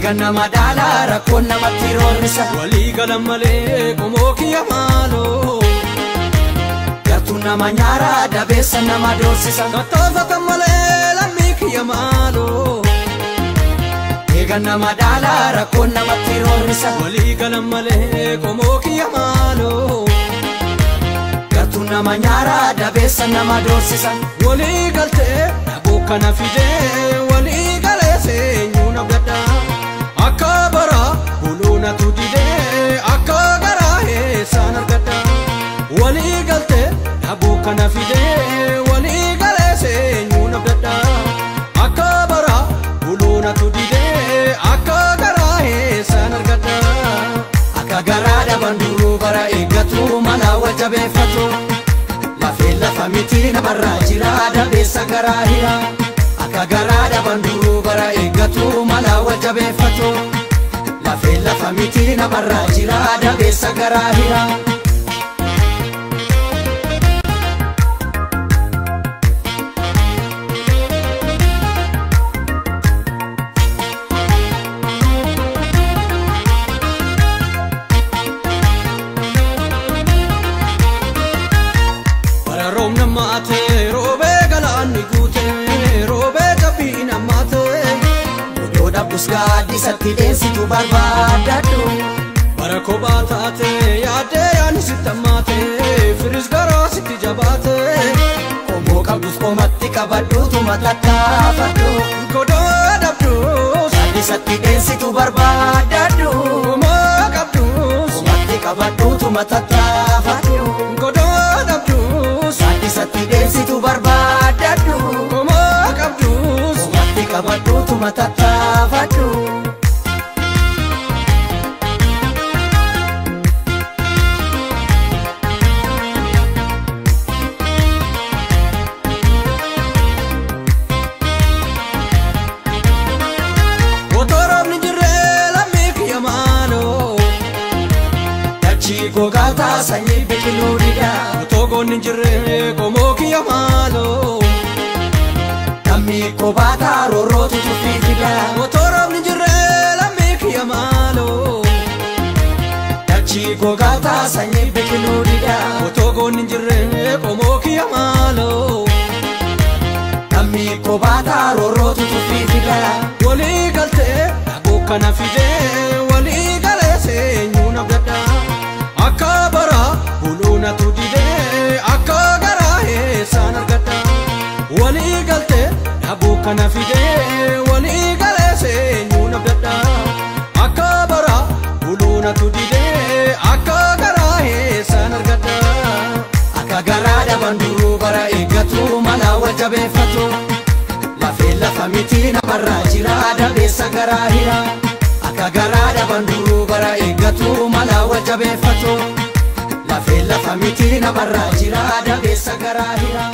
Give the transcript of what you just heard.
Eegana madala rakkoon namatti roorrisa walii galan malee qomoo kiyya maaloo gartuun nama nyaara dabeessa nama doorsisa tattaafatan malee lammii kiyya maaloo Eegana madala rakkoon namatti roorrisa walii galan malee qomoo kiyya maaloo gartuun nama nyaara dabeessa nama doorsisa walii galtee dhabuu kana fidee walii galee seenyuu na gadda akka bara buluunatu didee akka garaa eessaan argadda walii galtee dhabuu kana fidee walii galee seenyuu na gadda akka bara buluunatu didee akka garaa eessaan argadda akka garaa dhaban duruu bara eeggatu mala wajjabeeffatu lafee lafa miti namarraa jira dabeessa garaa hira akka garaa dhaban duruu bara eeggatu mala wajjabeeffatu lafee lafa miti namarraa jira dabeessa garaa hira Roobna maate roobee galaanni guute roobee cabbii namaate Godoo dhabdus gaaddisatti deensitu barbaadadhu bara kophaa taate yaaddee yaani sitti hammaate firis garaa sitti jabaate qomoo qabdus qomatti qabadhuutuma tattaafadhu godoo dhabdus gaaddisatti deensitu barbaadadhu qomoo qabdus qomatti qabadhuutuma tattaafadhu godoo dhabdus gaaddisatti deensitu barbaadadhu qomoo qabdus qomatti qabadhuutuma tattaafadhu Gogata sanyii biqiluu dida Togoonni jirre qomoo kiyya maaloo Namni kobaata roorrootu tuffii fida Motoroonni jirre lammii kiyya maaloo Dachii gogata sanyii biqiluu dida Togoonni jirre qomoo kiyya maaloo Namni kobaata roorrootu tuffii fida walii galtee dhabuu kana fidee walii galee seenyuu na gadda akka bara buluunatu didee akka garaa eessaan argadda walii galtee dhabuu kana fidee walii galee seenyuu na gadda akka bara buluunatu didee akka garaa eessaan argadda akka garaa dhaban duruu bara eeggatu mala wajjabeeffatu lafee lafa miti namarraa jira dabeessa garaa hira akka garaa dhaban duruu bara eeggatu mala wajjabeeffatu lafee lafa miti namarraa jira dabeessa garaa hira